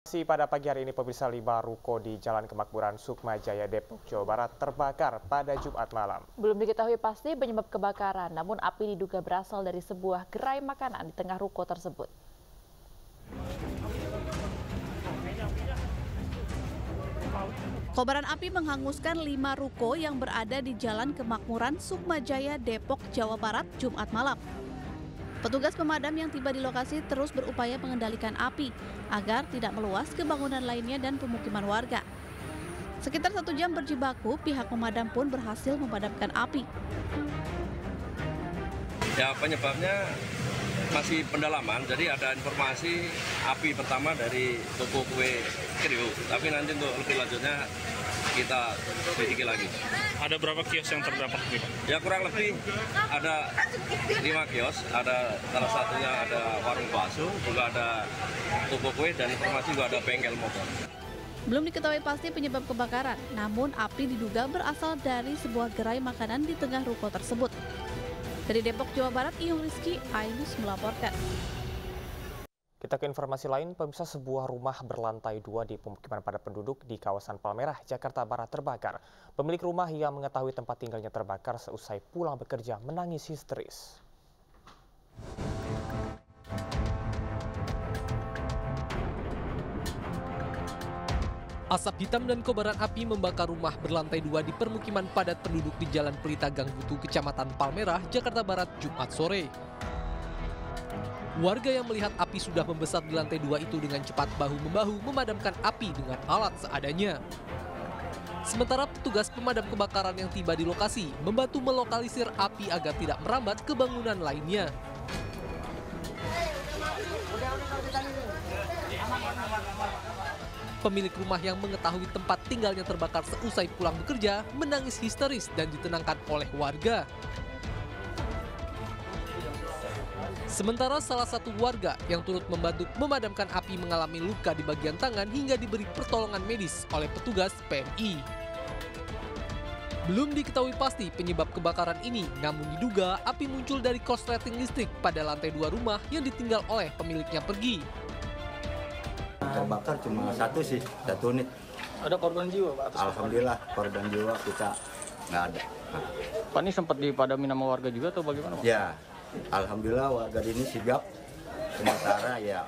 Pada pagi hari ini pemirsa 5 ruko di Jalan Kemakmuran Sukma Jaya, Depok, Jawa Barat terbakar pada Jumat malam. Belum diketahui pasti penyebab kebakaran, namun api diduga berasal dari sebuah gerai makanan di tengah ruko tersebut. Kobaran api menghanguskan 5 ruko yang berada di Jalan Kemakmuran Sukma Jaya, Depok, Jawa Barat, Jumat malam. Petugas pemadam yang tiba di lokasi terus berupaya mengendalikan api agar tidak meluas ke bangunan lainnya dan pemukiman warga. Sekitar 1 jam berjibaku, pihak pemadam pun berhasil memadamkan api. Ya, penyebabnya masih pendalaman, jadi ada informasi api pertama dari toko kue Krio, tapi nanti untuk lebih lanjutnya kita selidiki lagi. Ada berapa kios yang terdampak? Ya kurang lebih ada 5 kios, ada salah satunya ada warung bakso, juga ada toko kue dan informasi juga ada bengkel motor. Belum diketahui pasti penyebab kebakaran, namun api diduga berasal dari sebuah gerai makanan di tengah ruko tersebut. Dari Depok, Jawa Barat, Iyung Rizky, iNews melaporkan. Kita ke informasi lain, pemirsa, sebuah rumah berlantai 2 di pemukiman padat penduduk di kawasan Palmerah, Jakarta Barat terbakar. Pemilik rumah yang mengetahui tempat tinggalnya terbakar seusai pulang bekerja menangis histeris. Asap hitam dan kobaran api membakar rumah berlantai 2 di permukiman padat penduduk di Jalan Pelita Gang Butu, Kecamatan Palmerah, Jakarta Barat, Jumat sore. Warga yang melihat api sudah membesar di lantai 2 itu dengan cepat bahu-membahu memadamkan api dengan alat seadanya. Sementara petugas pemadam kebakaran yang tiba di lokasi membantu melokalisir api agar tidak merambat ke bangunan lainnya. Pemilik rumah yang mengetahui tempat tinggalnya terbakar seusai pulang bekerja menangis histeris dan ditenangkan oleh warga. Sementara salah satu warga yang turut membantu memadamkan api mengalami luka di bagian tangan hingga diberi pertolongan medis oleh petugas PMI. Belum diketahui pasti penyebab kebakaran ini, namun diduga api muncul dari korsleting listrik pada lantai 2 rumah yang ditinggal oleh pemiliknya pergi. Terbakar cuma satu unit. Ada korban jiwa, Pak? Alhamdulillah korban jiwa kita nggak ada. Pak, ini sempat dipadami nama warga juga atau bagaimana, Pak? Ya, alhamdulillah warga ini sigap. Sementara ya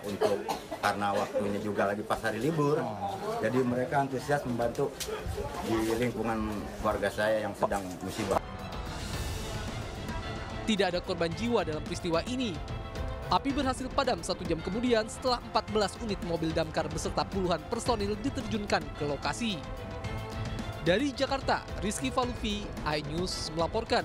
karena waktunya juga lagi pas hari libur, jadi mereka antusias membantu di lingkungan warga saya yang sedang musibah. Tidak ada korban jiwa dalam peristiwa ini. Api berhasil padam 1 jam kemudian setelah 14 unit mobil damkar beserta puluhan personil diterjunkan ke lokasi. Dari Jakarta, Rizky Falufi, iNews melaporkan.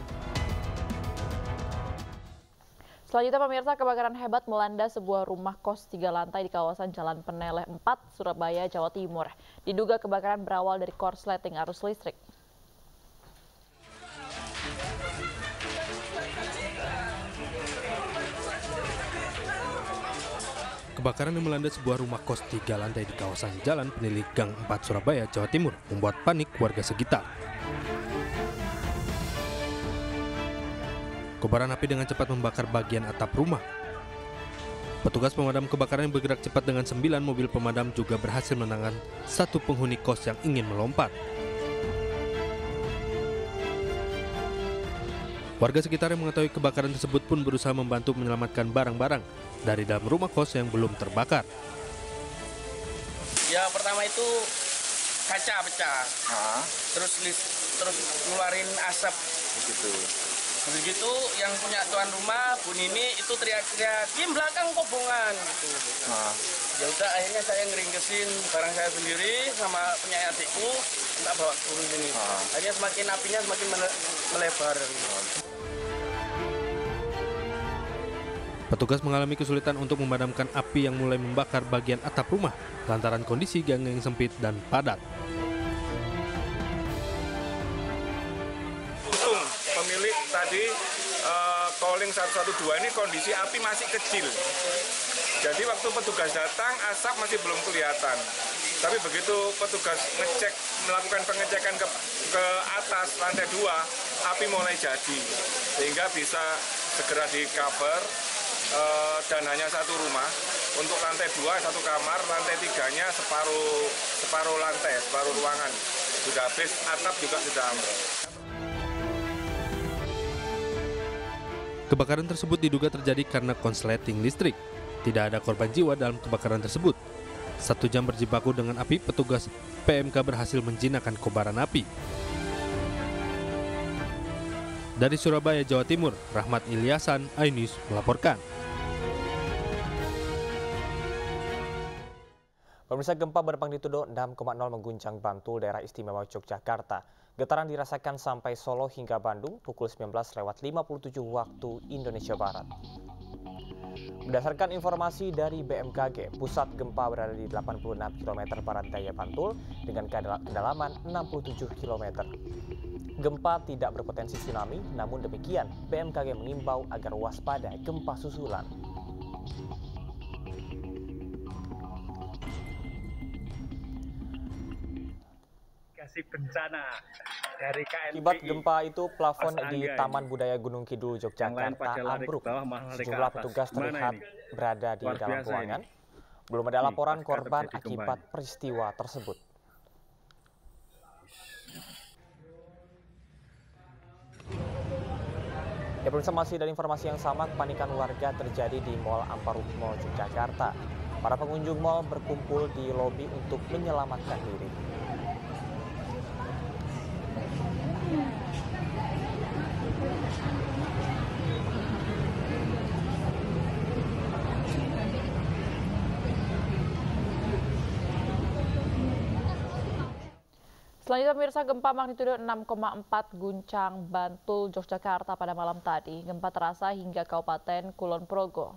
Selanjutnya pemirsa, kebakaran hebat melanda sebuah rumah kos 3 lantai di kawasan Jalan Peneleh 4, Surabaya, Jawa Timur. Diduga kebakaran berawal dari korsleting arus listrik. Kebakaran yang melanda sebuah rumah kos 3 lantai di kawasan Jalan Peneleh Gang 4 Surabaya, Jawa Timur membuat panik warga sekitar. Kobaran api dengan cepat membakar bagian atap rumah. Petugas pemadam kebakaran yang bergerak cepat dengan 9 mobil pemadam juga berhasil menangani 1 penghuni kos yang ingin melompat. Warga sekitar yang mengetahui kebakaran tersebut pun berusaha membantu menyelamatkan barang-barang dari dalam rumah kos yang belum terbakar. Ya pertama itu kaca pecah, terus ngeluarin asap gitu. Begitu yang punya tuan rumah Bu Nini itu teriak-teriak, "Di belakang kobongan." Gitu. Ya udah akhirnya saya ngeringkesin barang saya sendiri sama punya adikku, minta bawa turun sini. Akhirnya semakin apinya semakin melebar. Petugas mengalami kesulitan untuk memadamkan api yang mulai membakar bagian atap rumah lantaran kondisi gang yang sempit dan padat. Untung pemilik tadi calling 112 ini kondisi api masih kecil. Jadi waktu petugas datang asap masih belum kelihatan. Tapi begitu petugas melakukan pengecekan ke atas lantai 2, api mulai jadi. Sehingga bisa segera di cover dan hanya 1 rumah. Untuk lantai 2 1 kamar, lantai 3-nya separuh lantai, separuh ruangan. Sudah habis, atap juga sudah ambruk. Kebakaran tersebut diduga terjadi karena konsleting listrik. Tidak ada korban jiwa dalam kebakaran tersebut. 1 jam berjibaku dengan api, petugas PMK berhasil menjinakkan kobaran api. Dari Surabaya, Jawa Timur, Rahmat Ilyasan, iNews melaporkan. Pemirsa, gempa bermagnitudo 6,0 mengguncang Bantul, daerah istimewa Yogyakarta. Getaran dirasakan sampai Solo hingga Bandung pukul 19.57 waktu Indonesia Barat. Berdasarkan informasi dari BMKG, pusat gempa berada di 86 km barat daya Bantul dengan kedalaman 67 km. Gempa tidak berpotensi tsunami, namun demikian BMKG mengimbau agar waspada gempa susulan. Bencana dari KNPI. Akibat gempa itu, plafon di Taman Budaya Gunung Kidul Yogyakarta ambruk. Sejumlah petugas terlihat berada di dalam ruangan. Belum ada laporan korban akibat peristiwa tersebut. Ya, pemirsa, masih dari informasi yang sama, kepanikan warga terjadi di Mall Amparuk Mall Yogyakarta. Para pengunjung mall berkumpul di lobi untuk menyelamatkan diri. Selanjutnya, pemirsa, gempa magnitudo 6,4 guncang Bantul, Yogyakarta pada malam tadi. Gempa terasa hingga Kabupaten Kulon Progo.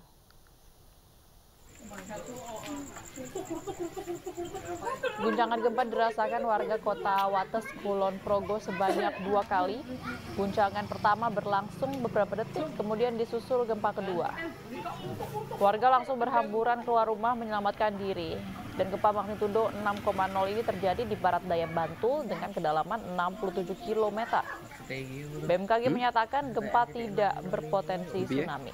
Guncangan gempa dirasakan warga kota Wates, Kulon Progo sebanyak 2 kali. Guncangan pertama berlangsung beberapa detik, kemudian disusul gempa kedua. Warga langsung berhamburan keluar rumah menyelamatkan diri. Dan gempa magnitudo 6,0 ini terjadi di barat daya Bantul dengan kedalaman 67 km. BMKG menyatakan gempa tidak berpotensi tsunami.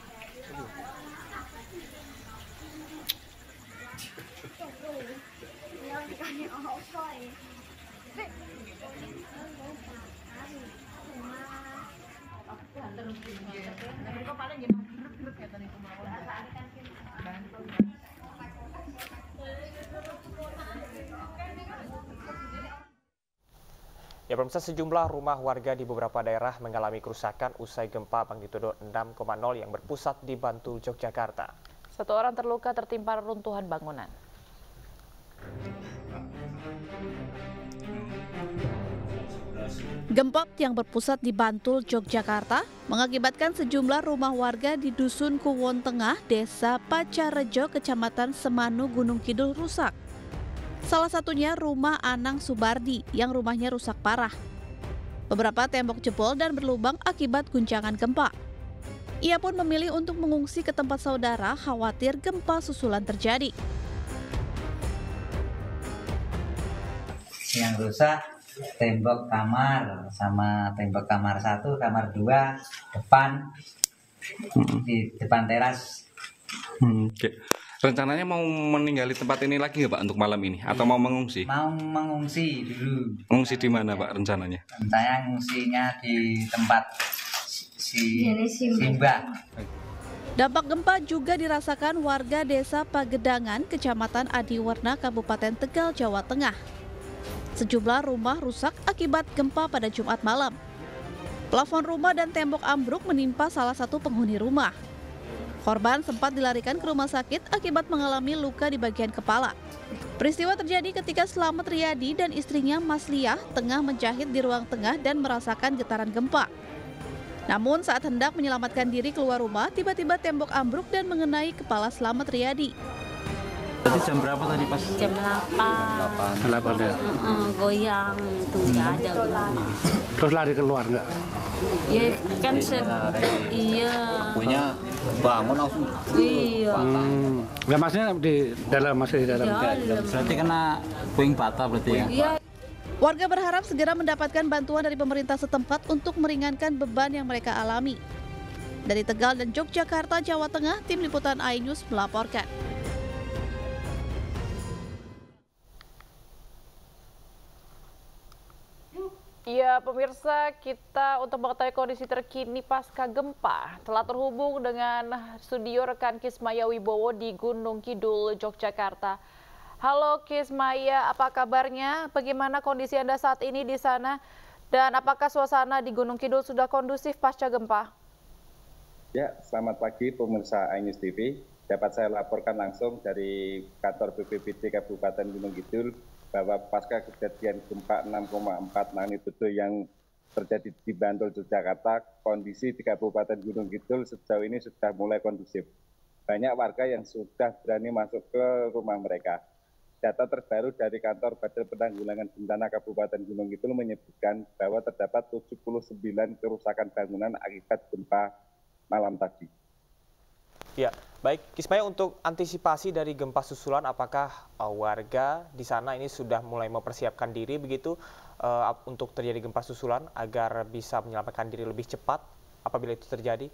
Ya, pemirsa, sejumlah rumah warga di beberapa daerah mengalami kerusakan usai gempa magnitudo 6,0 yang berpusat di Bantul, Yogyakarta. 1 orang terluka tertimpa runtuhan bangunan. Gempa yang berpusat di Bantul, Yogyakarta mengakibatkan sejumlah rumah warga di Dusun Kuwon Tengah, Desa Pacarejo, Kecamatan Semanu, Gunung Kidul rusak. Salah satunya rumah Anang Subardi yang rumahnya rusak parah. Beberapa tembok jebol dan berlubang akibat guncangan gempa. Ia pun memilih untuk mengungsi ke tempat saudara khawatir gempa susulan terjadi. Yang rusak tembok kamar sama tembok kamar 1, kamar 2, depan, di depan teras. Oke. Rencananya mau meninggali tempat ini lagi nggak Pak untuk malam ini atau mau mengungsi? Mau mengungsi dulu. Mengungsi di mana Pak rencananya? Saya ngungsinya di tempat Simba. Dampak gempa juga dirasakan warga Desa Pagedangan, Kecamatan Adiwerna, Kabupaten Tegal, Jawa Tengah. Sejumlah rumah rusak akibat gempa pada Jumat malam. Plafon rumah dan tembok ambruk menimpa salah satu penghuni rumah. Korban sempat dilarikan ke rumah sakit akibat mengalami luka di bagian kepala. Peristiwa terjadi ketika Slamet Riyadi dan istrinya Masliah tengah menjahit di ruang tengah dan merasakan getaran gempa. Namun saat hendak menyelamatkan diri keluar rumah, tiba-tiba tembok ambruk dan mengenai kepala Slamet Riyadi. Tadi jam berapa tadi pas? Jam 8. 8 ya? Goyang, itu nggak ada. Terus lari keluar nggak? Ya kan iya. Punya bangun langsung. Iya. Nggak maksudnya masih di dalam. Ya, berarti kena puing bata berarti ya? Iya. Warga berharap segera mendapatkan bantuan dari pemerintah setempat untuk meringankan beban yang mereka alami. Dari Tegal dan Yogyakarta, Jawa Tengah, Tim Liputan iNews melaporkan. Ya, pemirsa, kita untuk mengetahui kondisi terkini pasca gempa telah terhubung dengan studio rekan Kismaya Wibowo di Gunung Kidul, Yogyakarta. Halo Kismaya, apa kabarnya? Bagaimana kondisi Anda saat ini di sana? Dan apakah suasana di Gunung Kidul sudah kondusif pasca gempa? Ya, selamat pagi pemirsa iNews TV. Dapat saya laporkan langsung dari kantor BPBD Kabupaten Gunung Kidul bahwa pasca kejadian gempa 6,4 magnitudo yang terjadi di Bantul, Yogyakarta, kondisi di Kabupaten Gunung Kidul sejauh ini sudah mulai kondusif. Banyak warga yang sudah berani masuk ke rumah mereka. Data terbaru dari kantor Badan Penanggulangan Bencana Kabupaten Gunung Kidul menyebutkan bahwa terdapat 79 kerusakan bangunan akibat gempa malam tadi. Ya, baik. Kismaya, untuk antisipasi dari gempa susulan, apakah warga di sana ini sudah mulai mempersiapkan diri begitu untuk terjadi gempa susulan agar bisa menyelamatkan diri lebih cepat apabila itu terjadi?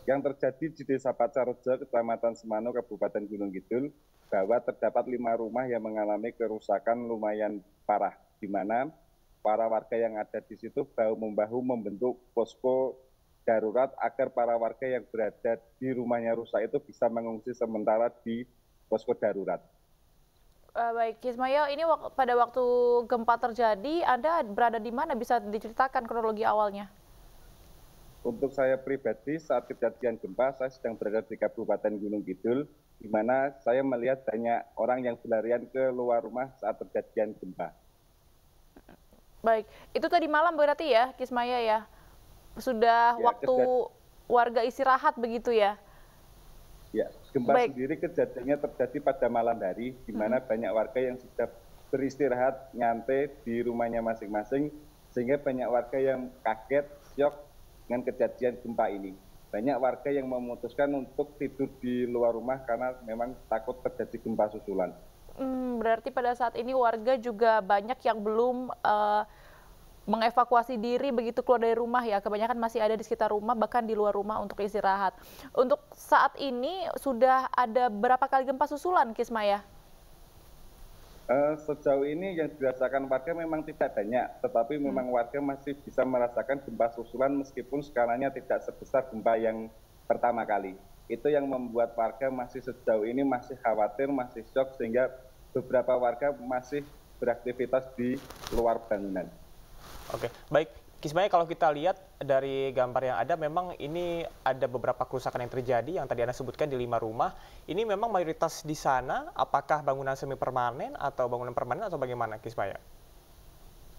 Yang terjadi di Desa Pacarejo, Kecamatan Semano, Kabupaten Gunung Kidul, bahwa terdapat 5 rumah yang mengalami kerusakan lumayan parah, di mana para warga yang ada di situ bahu-membahu membentuk posko darurat agar para warga yang berada di rumahnya rusak itu bisa mengungsi sementara di posko darurat. Baik, Kismaya, ini pada waktu gempa terjadi, Anda berada di mana? Bisa diceritakan kronologi awalnya? Untuk saya pribadi, saat kejadian gempa, saya sedang berada di Kabupaten Gunung Kidul, di mana saya melihat banyak orang yang berlarian ke luar rumah saat kejadian gempa. Baik, itu tadi malam berarti ya, Kismaya ya? Sudah ya, waktu warga istirahat begitu ya? Ya, gempa sendiri kejadiannya terjadi pada malam hari, di mana banyak warga yang sudah beristirahat, nyantai di rumahnya masing-masing, sehingga banyak warga yang kaget, syok dengan kejadian gempa ini. Banyak warga yang memutuskan untuk tidur di luar rumah karena memang takut terjadi gempa susulan. Berarti pada saat ini warga juga banyak yang belum mengevakuasi diri begitu keluar dari rumah ya, kebanyakan masih ada di sekitar rumah bahkan di luar rumah untuk istirahat. Untuk saat ini sudah ada berapa kali gempa susulan, Kismaya? Sejauh ini yang dirasakan warga memang tidak banyak, tetapi memang warga masih bisa merasakan gempa susulan meskipun skalanya tidak sebesar gempa yang pertama kali. Itu yang membuat warga masih sejauh ini masih khawatir, masih syok, sehingga beberapa warga masih beraktivitas di luar bangunan. Oke, baik. Kismaya, kalau kita lihat dari gambar yang ada, memang ini ada beberapa kerusakan yang terjadi yang tadi Anda sebutkan di 5 rumah. Ini memang mayoritas di sana, apakah bangunan semi permanen atau bangunan permanen atau bagaimana, Kismaya?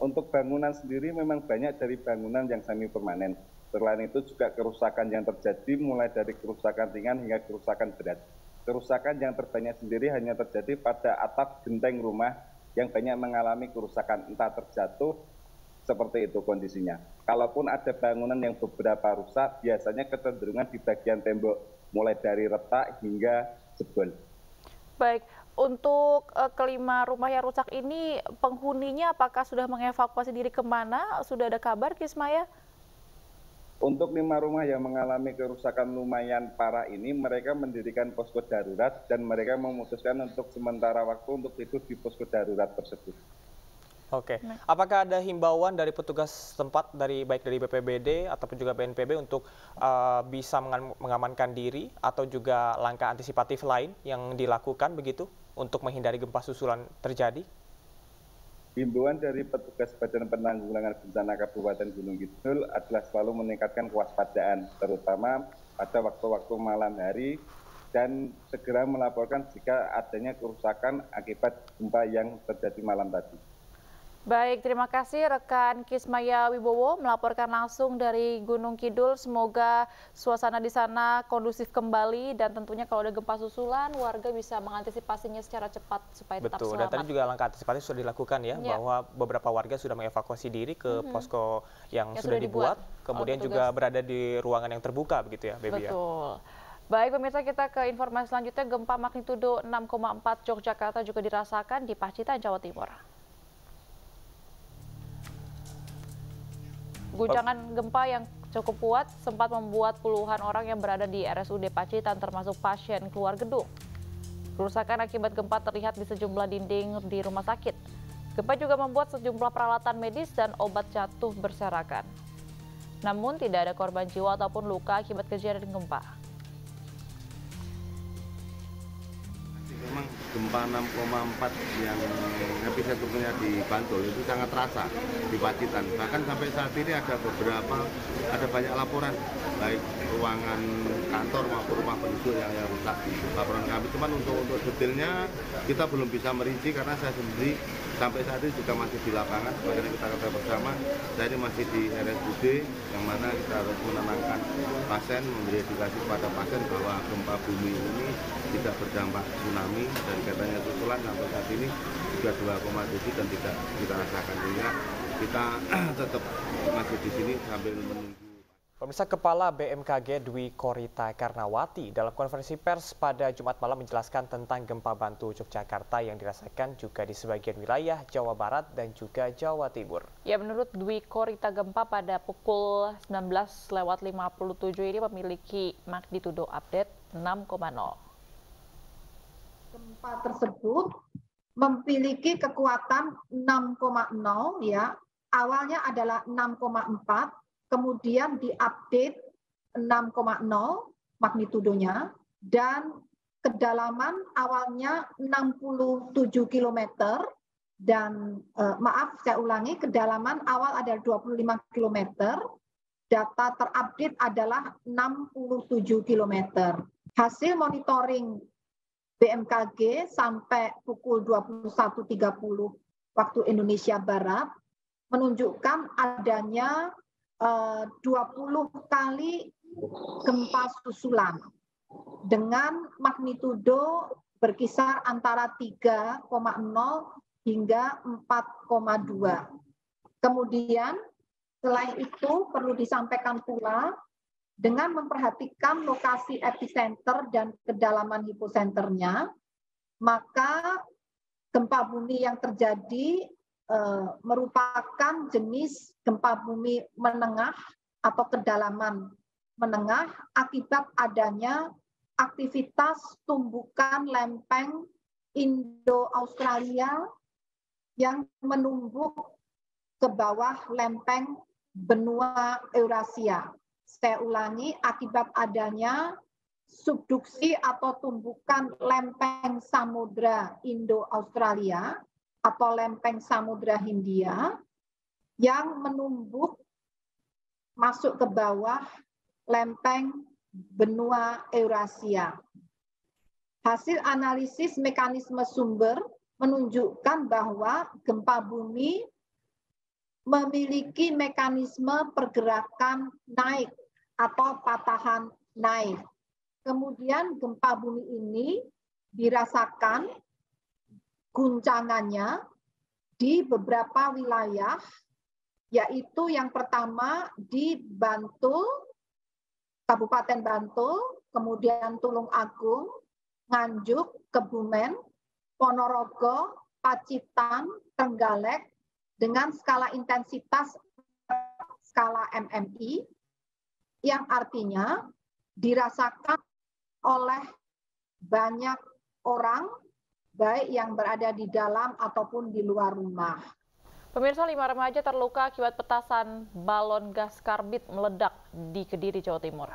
Untuk bangunan sendiri memang banyak dari bangunan yang semi permanen. Selain itu juga kerusakan yang terjadi mulai dari kerusakan ringan hingga kerusakan berat. Kerusakan yang terbanyak sendiri hanya terjadi pada atap genteng rumah yang banyak mengalami kerusakan, entah terjatuh, seperti itu kondisinya. Kalaupun ada bangunan yang beberapa rusak, biasanya kecenderungan di bagian tembok, mulai dari retak hingga jebol. Baik, untuk kelima rumah yang rusak ini, penghuninya apakah sudah mengevakuasi diri kemana? Sudah ada kabar, Kismaya? Untuk 5 rumah yang mengalami kerusakan lumayan parah ini, mereka mendirikan posko darurat dan mereka memutuskan untuk sementara waktu untuk tidur di posko darurat tersebut. Oke, apakah ada himbauan dari petugas setempat, baik dari BPBD ataupun juga BNPB untuk bisa mengamankan diri atau juga langkah antisipatif lain yang dilakukan begitu untuk menghindari gempa susulan terjadi? Himbauan dari petugas Badan Penanggulangan Bencana Kabupaten Gunung Kidul adalah selalu meningkatkan kewaspadaan, terutama pada waktu-waktu malam hari, dan segera melaporkan jika adanya kerusakan akibat gempa yang terjadi malam tadi. Baik, terima kasih rekan Kismaya Wibowo melaporkan langsung dari Gunung Kidul. Semoga suasana di sana kondusif kembali dan tentunya kalau ada gempa susulan warga bisa mengantisipasinya secara cepat supaya tetap selamat. Betul, dan tadi juga langkah antisipasi sudah dilakukan ya, bahwa beberapa warga sudah mengevakuasi diri ke posko yang sudah dibuat, kemudian juga berada di ruangan yang terbuka begitu ya, Baby. Betul. Baik pemirsa, kita ke informasi selanjutnya. Gempa magnitudo 6,4 Yogyakarta juga dirasakan di Pacitan, Jawa Timur. Guncangan gempa yang cukup kuat sempat membuat puluhan orang yang berada di RSUD Pacitan termasuk pasien keluar gedung. Kerusakan akibat gempa terlihat di sejumlah dinding di rumah sakit. Gempa juga membuat sejumlah peralatan medis dan obat jatuh berserakan. Namun tidak ada korban jiwa ataupun luka akibat kejadian gempa. Memang gempa 6,4 yang epicentrumnya di Bantul itu sangat terasa di Pacitan. Bahkan sampai saat ini ada banyak laporan baik ruangan kantor maupun rumah penduduk yang rusak. Laporan kami cuman untuk detailnya kita belum bisa merinci karena saya sendiri sampai saat ini juga masih di lapangan. Bagaimana kita ketahui bersama, saya ini masih di RSUD yang mana kita harus menenangkan pasien, memberi edukasi kepada pasien bahwa gempa bumi ini tidak berdampak tsunami dan katanya susulan sampai saat ini juga 2,7 dan tidak kita rasakan, sehingga kita tetap masih di sini sambil menunggu. Pemirsa, Kepala BMKG Dwi Korita Karnawati dalam konferensi pers pada Jumat malam menjelaskan tentang gempa Bantu Yogyakarta yang dirasakan juga di sebagian wilayah Jawa Barat dan juga Jawa Timur. Ya, menurut Dwi Korita, gempa pada pukul 19.57 ini memiliki magnitudo update 6,0. Gempa tersebut memiliki kekuatan 6,0 ya. Awalnya adalah 6,4. Kemudian diupdate 6,0 magnitudonya dan kedalaman awalnya 67 km dan maaf saya ulangi, kedalaman awal adalah 25 km, data terupdate adalah 67 km. Hasil monitoring BMKG sampai pukul 21.30 waktu Indonesia Barat menunjukkan adanya 20 kali gempa susulan dengan magnitudo berkisar antara 3,0 hingga 4,2. Kemudian selain itu perlu disampaikan pula dengan memperhatikan lokasi epicenter dan kedalaman hiposenternya, maka gempa bumi yang terjadi merupakan jenis gempa bumi menengah atau kedalaman menengah akibat adanya aktivitas tumbukan lempeng Indo-Australia yang menumbuk ke bawah lempeng benua Eurasia. Saya ulangi, akibat adanya subduksi atau tumbukan lempeng samudra Indo-Australia atau lempeng Samudra Hindia yang menumbuk masuk ke bawah lempeng benua Eurasia. Hasil analisis mekanisme sumber menunjukkan bahwa gempa bumi memiliki mekanisme pergerakan naik atau patahan naik. Kemudian gempa bumi ini dirasakan guncangannya di beberapa wilayah, yaitu yang pertama di Bantul, Kabupaten Bantul, kemudian Tulung Agung, Nganjuk, Kebumen, Ponorogo, Pacitan, Trenggalek, dengan skala intensitas skala MMI, yang artinya dirasakan oleh banyak orang, baik yang berada di dalam ataupun di luar rumah. Pemirsa, 5 remaja terluka akibat petasan balon gas karbit meledak di Kediri, Jawa Timur.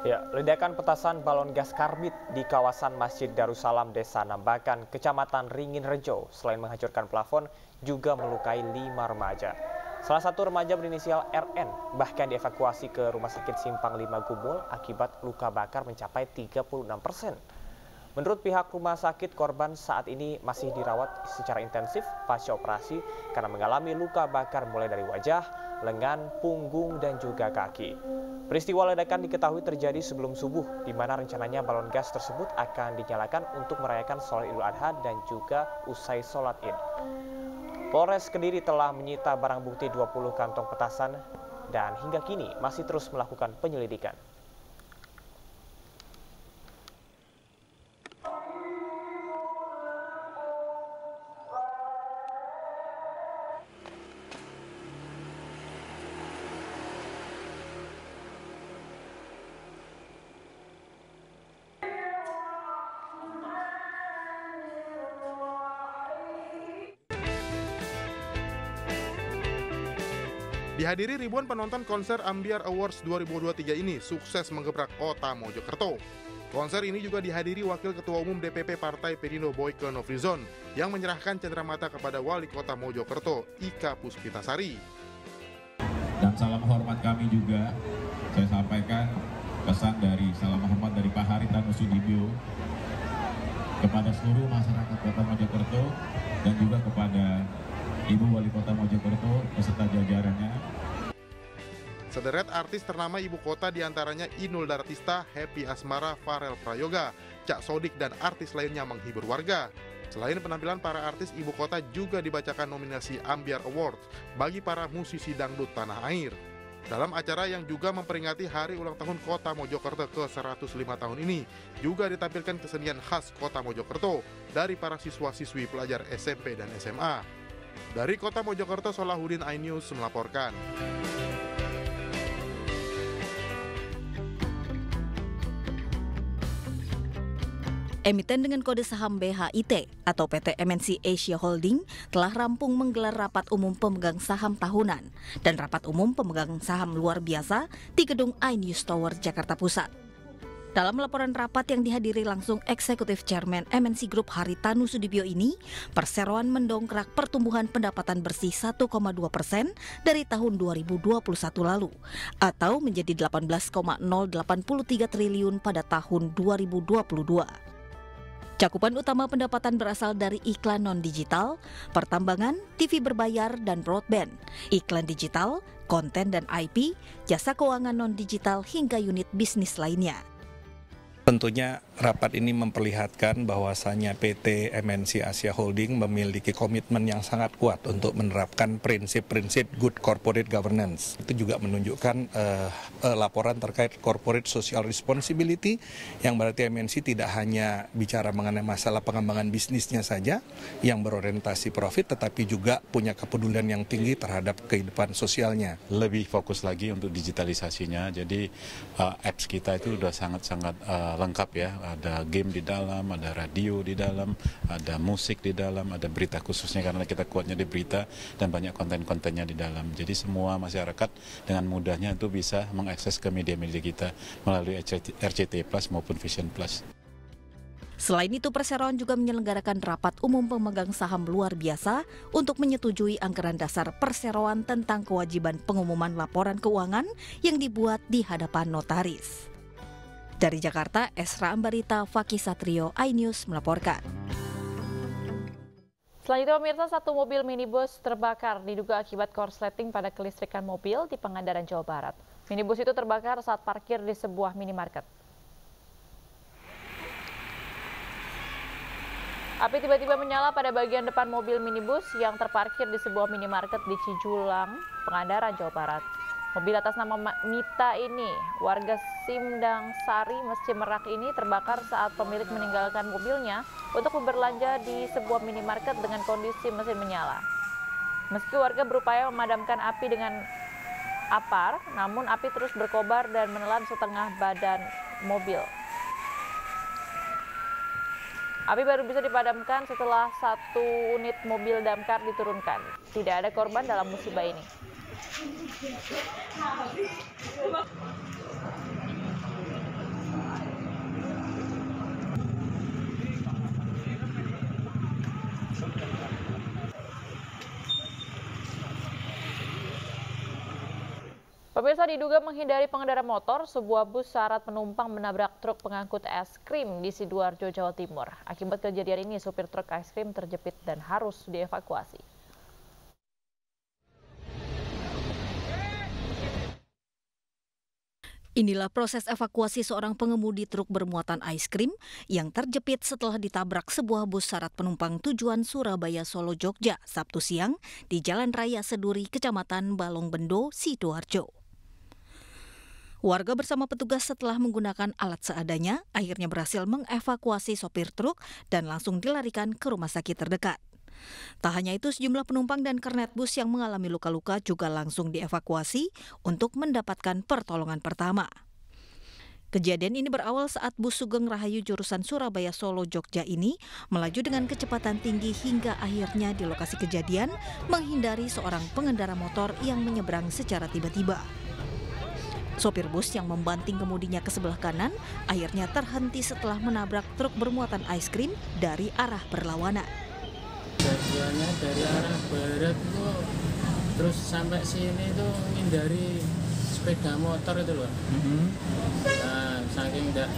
Ya, ledakan petasan balon gas karbit di kawasan Masjid Darussalam Desa Nambakan, Kecamatan Ringin Rejo, selain menghancurkan plafon, juga melukai 5 remaja. Salah satu remaja berinisial RN bahkan dievakuasi ke Rumah Sakit Simpang 5 Gumul akibat luka bakar mencapai 36%. Menurut pihak rumah sakit, korban saat ini masih dirawat secara intensif pasca operasi karena mengalami luka bakar mulai dari wajah, lengan, punggung, dan juga kaki. Peristiwa ledakan diketahui terjadi sebelum subuh, di mana rencananya balon gas tersebut akan dinyalakan untuk merayakan sholat Idul Adha dan juga usai sholat Id. Polres Kediri telah menyita barang bukti 20 kantong petasan dan hingga kini masih terus melakukan penyelidikan. Dihadiri ribuan penonton konser Ambiar Awards 2023 ini sukses menggebrak kota Mojokerto. Konser ini juga dihadiri Wakil Ketua Umum DPP Partai Perindo Boyke Nofrizon yang menyerahkan cenderamata kepada Wali Kota Mojokerto, Ika Puspitasari. Dan salam hormat kami juga, saya sampaikan pesan dari salam hormat dari Pak Haritanu Sudibyo kepada seluruh masyarakat Kota Mojokerto dan juga kepada Ibu Wali Kota Mojokerto beserta jajarannya. Sederet artis ternama ibu kota diantaranya Inul Daratista, Happy Asmara, Farel Prayoga, Cak Sodik, dan artis lainnya menghibur warga. Selain penampilan para artis ibu kota juga dibacakan nominasi Ambiar Awards bagi para musisi dangdut tanah air. Dalam acara yang juga memperingati hari ulang tahun Kota Mojokerto ke-105 tahun ini, juga ditampilkan kesenian khas Kota Mojokerto dari para siswa-siswi pelajar SMP dan SMA. Dari Kota Mojokerto, Solahuddin, iNews melaporkan. Emiten dengan kode saham BHIT atau PT MNC Asia Holding telah rampung menggelar rapat umum pemegang saham tahunan dan rapat umum pemegang saham luar biasa di gedung iNews Tower, Jakarta Pusat. Dalam laporan rapat yang dihadiri langsung Eksekutif Chairman MNC Group Haritanu Sudibyo ini, perseroan mendongkrak pertumbuhan pendapatan bersih 1,2% dari tahun 2021 lalu atau menjadi 18,083 triliun pada tahun 2022. Cakupan utama pendapatan berasal dari iklan non-digital, pertambangan, TV berbayar, dan broadband, iklan digital, konten dan IP, jasa keuangan non-digital, hingga unit bisnis lainnya. Tentunya rapat ini memperlihatkan bahwasannya PT MNC Asia Holding memiliki komitmen yang sangat kuat untuk menerapkan prinsip-prinsip good corporate governance. Itu juga menunjukkan laporan terkait corporate social responsibility yang berarti MNC tidak hanya bicara mengenai masalah pengembangan bisnisnya saja yang berorientasi profit, tetapi juga punya kepedulian yang tinggi terhadap kehidupan sosialnya. Lebih fokus lagi untuk digitalisasinya, jadi apps kita itu sudah sangat-sangat lengkap ya, ada game di dalam, ada radio di dalam, ada musik di dalam, ada berita khususnya karena kita kuatnya di berita dan banyak konten-kontennya di dalam. Jadi semua masyarakat dengan mudahnya itu bisa mengakses ke media-media kita melalui RCTI Plus maupun Vision Plus. Selain itu, perseroan juga menyelenggarakan rapat umum pemegang saham luar biasa untuk menyetujui anggaran dasar perseroan tentang kewajiban pengumuman laporan keuangan yang dibuat di hadapan notaris. Dari Jakarta, Esra Ambarita, Fakih Satrio, iNews melaporkan. Selanjutnya pemirsa, satu mobil minibus terbakar diduga akibat korsleting pada kelistrikan mobil di Pangandaran, Jawa Barat. Minibus itu terbakar saat parkir di sebuah minimarket. Api tiba-tiba menyala pada bagian depan mobil minibus yang terparkir di sebuah minimarket di Cijulang, Pangandaran, Jawa Barat. Mobil atas nama Mita ini, warga Simdang Sari, Mesjid Merak ini terbakar saat pemilik meninggalkan mobilnya untuk berbelanja di sebuah minimarket dengan kondisi mesin menyala. Meski warga berupaya memadamkan api dengan apar, namun api terus berkobar dan menelan setengah badan mobil. Api baru bisa dipadamkan setelah satu unit mobil damkar diturunkan. Tidak ada korban dalam musibah ini. Pemirsa, diduga menghindari pengendara motor, sebuah bus syarat penumpang menabrak truk pengangkut es krim di Sidoarjo, Jawa Timur. Akibat kejadian ini, supir truk es krim terjepit dan harus dievakuasi. Inilah proses evakuasi seorang pengemudi truk bermuatan es krim yang terjepit setelah ditabrak sebuah bus syarat penumpang tujuan Surabaya Solo Jogja Sabtu siang di Jalan Raya Seduri, Kecamatan Balongbendo, Sidoarjo. Warga bersama petugas setelah menggunakan alat seadanya akhirnya berhasil mengevakuasi sopir truk dan langsung dilarikan ke rumah sakit terdekat. Tak hanya itu, sejumlah penumpang dan kernet bus yang mengalami luka-luka juga langsung dievakuasi untuk mendapatkan pertolongan pertama. Kejadian ini berawal saat bus Sugeng Rahayu jurusan Surabaya Solo Jogja ini melaju dengan kecepatan tinggi hingga akhirnya di lokasi kejadian menghindari seorang pengendara motor yang menyeberang secara tiba-tiba. Sopir bus yang membanting kemudinya ke sebelah kanan akhirnya terhenti setelah menabrak truk bermuatan es krim dari arah berlawanan. Kejadiannya dari arah barat itu terus sampai sini tuh menghindari sepeda motor itu loh. Nah, saking enggak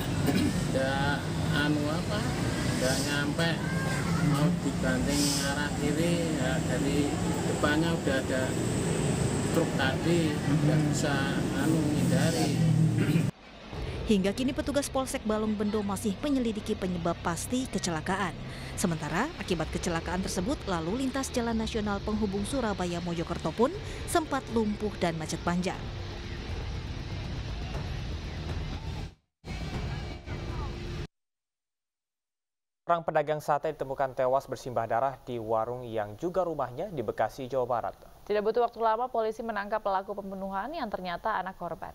nyampe mau dibanting arah kiri ya, dari depannya udah ada truk tadi, nggak bisa menghindari. Hingga kini petugas Polsek Balong Bendo masih menyelidiki penyebab pasti kecelakaan. Sementara akibat kecelakaan tersebut lalu lintas Jalan Nasional penghubung Surabaya Mojokerto pun sempat lumpuh dan macet panjang. Seorang pedagang sate ditemukan tewas bersimbah darah di warung yang juga rumahnya di Bekasi, Jawa Barat. Tidak butuh waktu lama, polisi menangkap pelaku pembunuhan yang ternyata anak korban.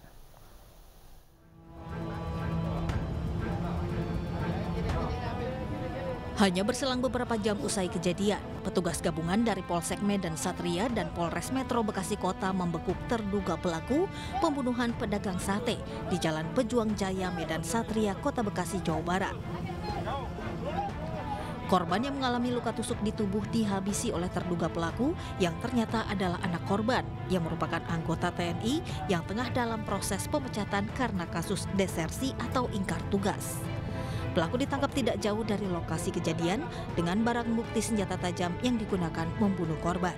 Hanya berselang beberapa jam usai kejadian, petugas gabungan dari Polsek Medan Satria dan Polres Metro Bekasi Kota membekuk terduga pelaku pembunuhan pedagang sate di Jalan Pejuang Jaya, Medan Satria, Kota Bekasi, Jawa Barat. Korban yang mengalami luka tusuk di tubuh dihabisi oleh terduga pelaku yang ternyata adalah anak korban yang merupakan anggota TNI yang tengah dalam proses pemecatan karena kasus desersi atau ingkar tugas. Pelaku ditangkap tidak jauh dari lokasi kejadian dengan barang bukti senjata tajam yang digunakan membunuh korban.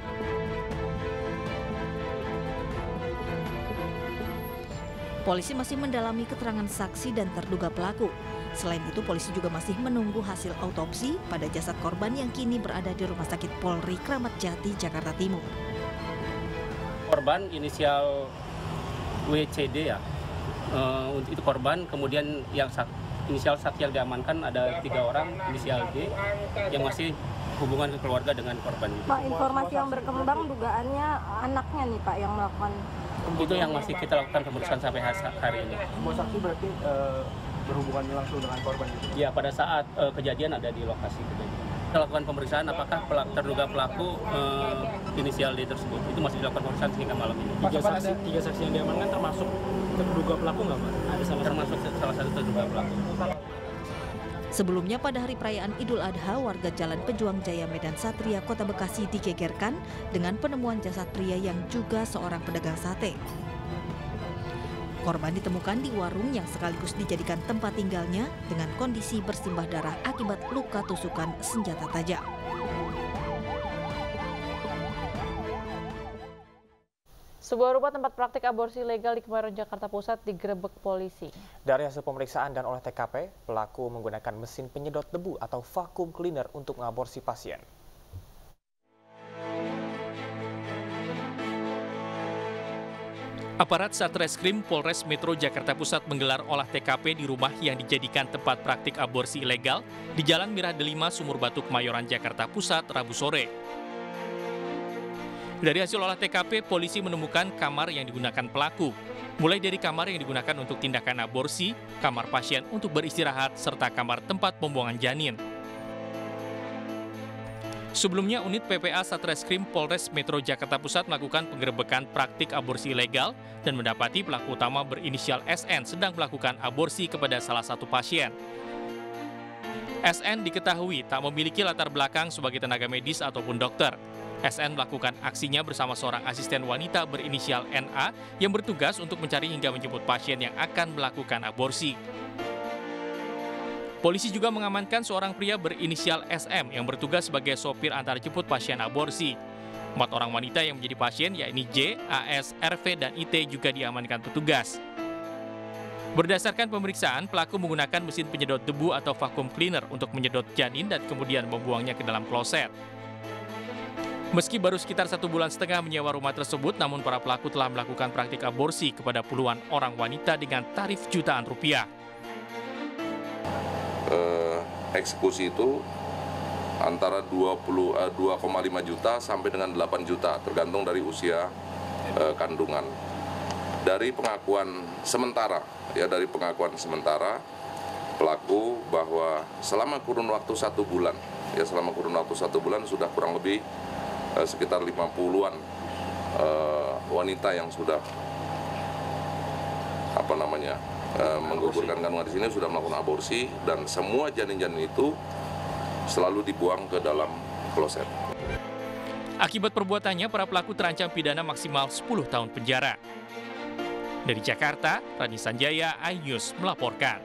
Polisi masih mendalami keterangan saksi dan terduga pelaku. Selain itu, polisi juga masih menunggu hasil autopsi pada jasad korban yang kini berada di Rumah Sakit Polri Kramat Jati, Jakarta Timur. Korban inisial WCD ya, itu korban, kemudian yang inisial saksi yang diamankan ada 3 orang, inisial D, yang masih hubungan keluarga dengan korban. Pak, informasi yang berkembang dugaannya anaknya nih Pak yang melakukan. Itu yang masih kita lakukan pemeriksaan sampai hari ini. Semua saksi berarti berhubungan langsung dengan korban itu? Ya, pada saat kejadian ada di lokasi kejadian. Kita lakukan pemeriksaan apakah terduga pelaku inisial D tersebut. Itu masih dilakukan pemeriksaan hingga malam ini. Tiga saksi yang diamankan termasuk terduga pelaku nggak Pak? Termasuk salah satu terduga pelaku. Sebelumnya pada hari perayaan Idul Adha, warga Jalan Pejuang Jaya Medan Satria, Kota Bekasi digegerkan dengan penemuan jasad pria yang juga seorang pedagang sate. Korban ditemukan di warung yang sekaligus dijadikan tempat tinggalnya dengan kondisi bersimbah darah akibat luka tusukan senjata tajam. Sebuah rumah tempat praktik aborsi legal di Kemayoran, Jakarta Pusat digerebek polisi. Dari hasil pemeriksaan dan olah TKP, pelaku menggunakan mesin penyedot debu atau vacuum cleaner untuk mengaborsi pasien. Aparat Satreskrim Polres Metro Jakarta Pusat menggelar olah TKP di rumah yang dijadikan tempat praktik aborsi ilegal di Jalan Mirah Delima, Sumur Batu, Kemayoran, Jakarta Pusat, Rabu sore. Dari hasil olah TKP, polisi menemukan kamar yang digunakan pelaku, mulai dari kamar yang digunakan untuk tindakan aborsi, kamar pasien untuk beristirahat, serta kamar tempat pembuangan janin. Sebelumnya, unit PPA Satreskrim Polres Metro Jakarta Pusat melakukan penggerebekan praktik aborsi ilegal dan mendapati pelaku utama berinisial SN sedang melakukan aborsi kepada salah satu pasien. SN diketahui tak memiliki latar belakang sebagai tenaga medis ataupun dokter. SN melakukan aksinya bersama seorang asisten wanita berinisial NA yang bertugas untuk mencari hingga menjemput pasien yang akan melakukan aborsi. Polisi juga mengamankan seorang pria berinisial SM yang bertugas sebagai sopir antar jemput pasien aborsi. 4 orang wanita yang menjadi pasien yakni J, AS, RV, dan IT juga diamankan petugas. Berdasarkan pemeriksaan, pelaku menggunakan mesin penyedot debu atau vacuum cleaner untuk menyedot janin dan kemudian membuangnya ke dalam kloset. Meski baru sekitar 1,5 bulan menyewa rumah tersebut, namun para pelaku telah melakukan praktik aborsi kepada puluhan orang wanita dengan tarif jutaan rupiah. Eksekusi itu antara 2,5 juta sampai dengan 8 juta, tergantung dari usia kandungan. dari pengakuan sementara pelaku bahwa selama kurun waktu 1 bulan, sudah kurang lebih sekitar 50-an wanita yang sudah menggugurkan kandungan di sini, sudah melakukan aborsi, dan semua janin-janin itu selalu dibuang ke dalam kloset. Akibat perbuatannya, para pelaku terancam pidana maksimal 10 tahun penjara. Dari Jakarta, Rani Sanjaya, iNews melaporkan.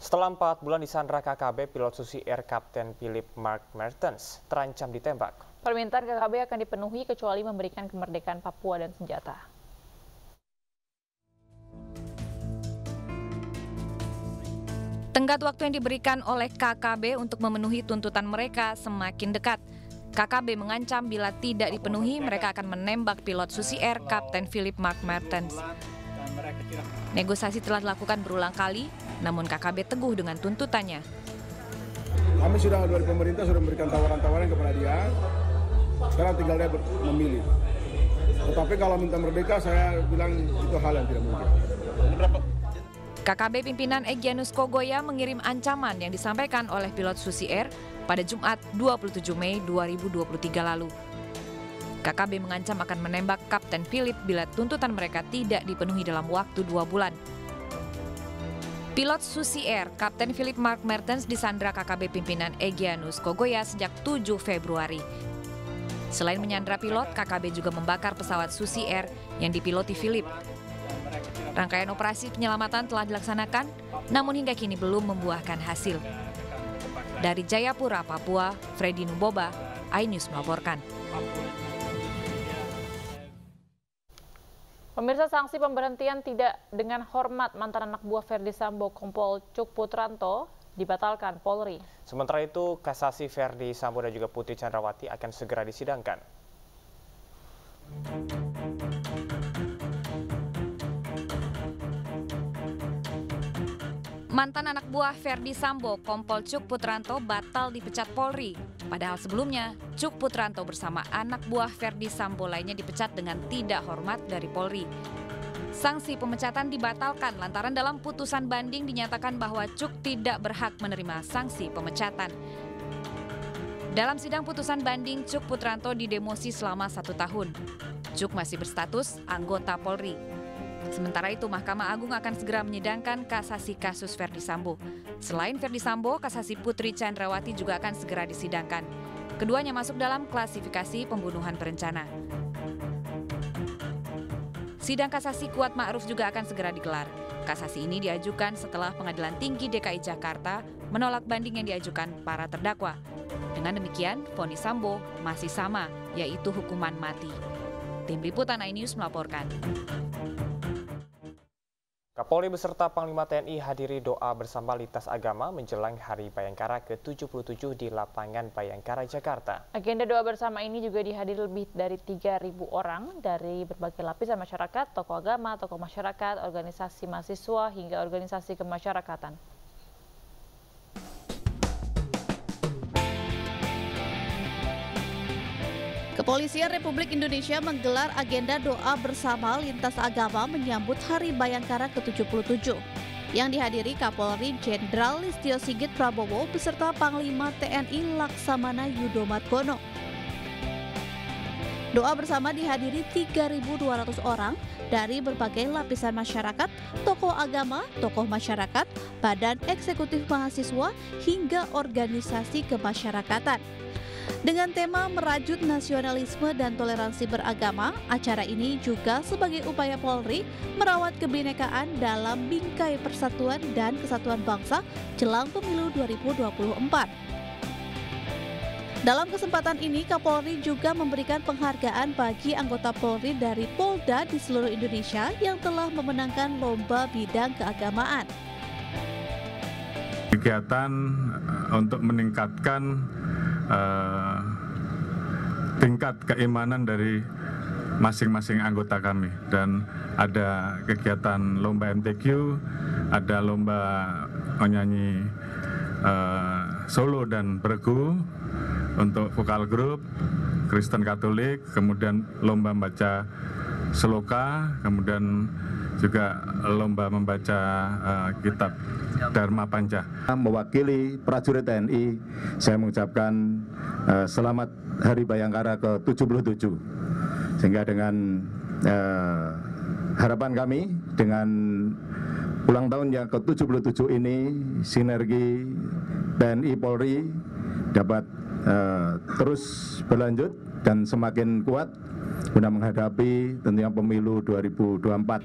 Setelah 4 bulan disandra KKB, pilot Susi Air Kapten Philip Mark Mertens terancam ditembak. Permintaan KKB akan dipenuhi kecuali memberikan kemerdekaan Papua dan senjata. Tenggat waktu yang diberikan oleh KKB untuk memenuhi tuntutan mereka semakin dekat. KKB mengancam bila tidak dipenuhi, mereka akan menembak pilot Susi Air Kapten Philip Mark Mertens. Negosiasi telah dilakukan berulang kali, namun KKB teguh dengan tuntutannya. Kami sudah dari pemerintah sudah memberikan tawaran-tawaran kepada dia, sekarang tinggal dia memilih. Tetapi kalau minta merdeka, saya bilang itu hal yang tidak mungkin. KKB pimpinan Egyanus Kogoya mengirim ancaman yang disampaikan oleh pilot Susi Air pada Jumat 27 Mei 2023 lalu. KKB mengancam akan menembak Kapten Philip bila tuntutan mereka tidak dipenuhi dalam waktu 2 bulan. Pilot Susi Air, Kapten Philip Mark Mertens disandra KKB pimpinan Egyanus Kogoya sejak 7 Februari. Selain menyandra pilot, KKB juga membakar pesawat Susi Air yang dipiloti Philip. Rangkaian operasi penyelamatan telah dilaksanakan, namun hingga kini belum membuahkan hasil. Dari Jayapura, Papua, Freddy Nuboba, iNews melaporkan. Pemirsa, sanksi pemberhentian tidak dengan hormat mantan anak buah Ferdi Sambo, Kompol Cuk Putranto, dibatalkan Polri. Sementara itu, kasasi Ferdi Sambo dan juga Putri Chandrawati akan segera disidangkan. Mantan anak buah Ferdi Sambo, Kompol Cuk Putranto batal dipecat Polri. Padahal sebelumnya, Cuk Putranto bersama anak buah Ferdi Sambo lainnya dipecat dengan tidak hormat dari Polri. Sanksi pemecatan dibatalkan lantaran dalam putusan banding dinyatakan bahwa Cuk tidak berhak menerima sanksi pemecatan. Dalam sidang putusan banding, Cuk Putranto didemosi selama 1 tahun. Cuk masih berstatus anggota Polri. Sementara itu, Mahkamah Agung akan segera menyidangkan kasasi kasus Ferdi Sambo. Selain Ferdi Sambo, kasasi Putri Chandrawati juga akan segera disidangkan. Keduanya masuk dalam klasifikasi pembunuhan berencana. Sidang kasasi Kuat Ma'ruf juga akan segera digelar. Kasasi ini diajukan setelah Pengadilan Tinggi DKI Jakarta menolak banding yang diajukan para terdakwa. Dengan demikian, vonis Sambo masih sama, yaitu hukuman mati. Tim Liputan iNews melaporkan. Kapolri beserta Panglima TNI hadiri doa bersama lintas agama menjelang Hari Bayangkara ke-77 di lapangan Bayangkara, Jakarta. Agenda doa bersama ini juga dihadiri lebih dari 3.000 orang dari berbagai lapisan masyarakat, tokoh agama, tokoh masyarakat, organisasi mahasiswa, hingga organisasi kemasyarakatan. Kepolisian Republik Indonesia menggelar agenda doa bersama lintas agama menyambut Hari Bayangkara ke-77 yang dihadiri Kapolri Jenderal Listio Sigit Prabowo beserta Panglima TNI Laksamana Yudo Margono. Doa bersama dihadiri 3.200 orang dari berbagai lapisan masyarakat, tokoh agama, tokoh masyarakat, badan eksekutif mahasiswa, hingga organisasi kemasyarakatan. Dengan tema merajut nasionalisme dan toleransi beragama, acara ini juga sebagai upaya Polri merawat kebinekaan dalam bingkai persatuan dan kesatuan bangsa jelang pemilu 2024. Dalam kesempatan ini, Kapolri juga memberikan penghargaan bagi anggota Polri dari Polda di seluruh Indonesia yang telah memenangkan lomba bidang keagamaan. Kegiatan untuk meningkatkan tingkat keimanan dari masing-masing anggota kami, dan ada kegiatan lomba MTQ, ada lomba menyanyi solo dan bergu untuk vokal grup, Kristen Katolik, kemudian lomba membaca Seloka, kemudian juga lomba membaca kitab Dharma Panca. Mewakili prajurit TNI, saya mengucapkan selamat Hari Bayangkara ke-77. Sehingga dengan harapan kami dengan ulang tahun yang ke-77 ini, sinergi TNI Polri dapat terus berlanjut dan semakin kuat guna menghadapi tentunya pemilu 2024.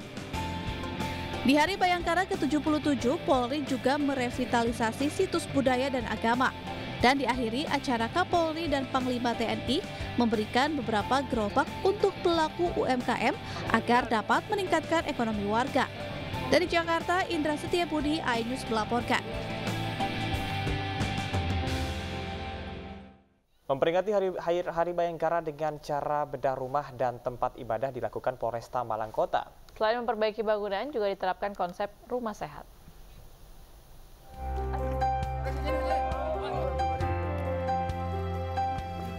Di Hari Bayangkara ke-77, Polri juga merevitalisasi situs budaya dan agama. Dan diakhiri acara Kapolri dan Panglima TNI memberikan beberapa gerobak untuk pelaku UMKM agar dapat meningkatkan ekonomi warga. Dari Jakarta, Indra Setiabudi, iNews melaporkan. Memperingati Hari Bayangkara dengan cara bedah rumah dan tempat ibadah dilakukan Polresta Malang Kota. Selain memperbaiki bangunan, juga diterapkan konsep rumah sehat.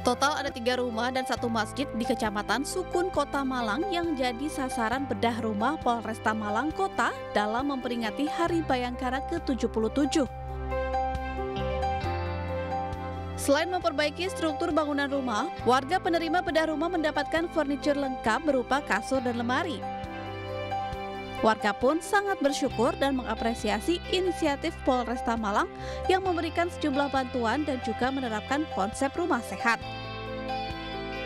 Total ada 3 rumah dan 1 masjid di Kecamatan Sukun, Kota Malang yang jadi sasaran bedah rumah Polresta Malang Kota dalam memperingati Hari Bayangkara ke-77. Selain memperbaiki struktur bangunan rumah, warga penerima bedah rumah mendapatkan furniture lengkap berupa kasur dan lemari. Warga pun sangat bersyukur dan mengapresiasi inisiatif Polresta Malang yang memberikan sejumlah bantuan dan juga menerapkan konsep rumah sehat.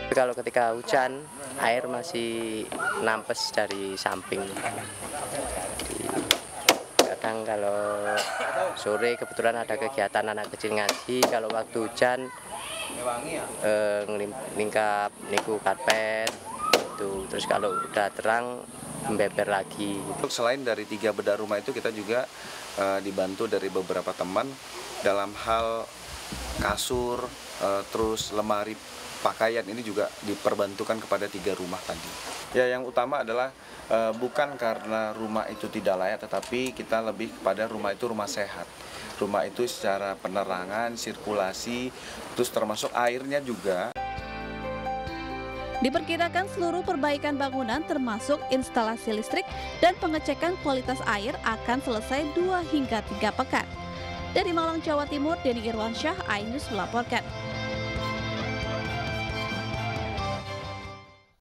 Kalau ketika hujan, air masih nampes dari samping. Kadang kalau sore kebetulan ada kegiatan anak kecil ngaji, kalau waktu hujan lingkap niku karpet itu, terus kalau udah terang membeber lagi. Selain dari 3 bedah rumah itu, kita juga dibantu dari beberapa teman dalam hal kasur, terus lemari pakaian ini juga diperbantukan kepada 3 rumah tadi. Ya, yang utama adalah bukan karena rumah itu tidak layak, tetapi kita lebih kepada rumah itu rumah sehat. Rumah itu secara penerangan, sirkulasi, terus termasuk airnya juga. Diperkirakan seluruh perbaikan bangunan termasuk instalasi listrik dan pengecekan kualitas air akan selesai 2 hingga 3 pekan. Dari Malang, Jawa Timur, Denny Irwansyah, iNews melaporkan.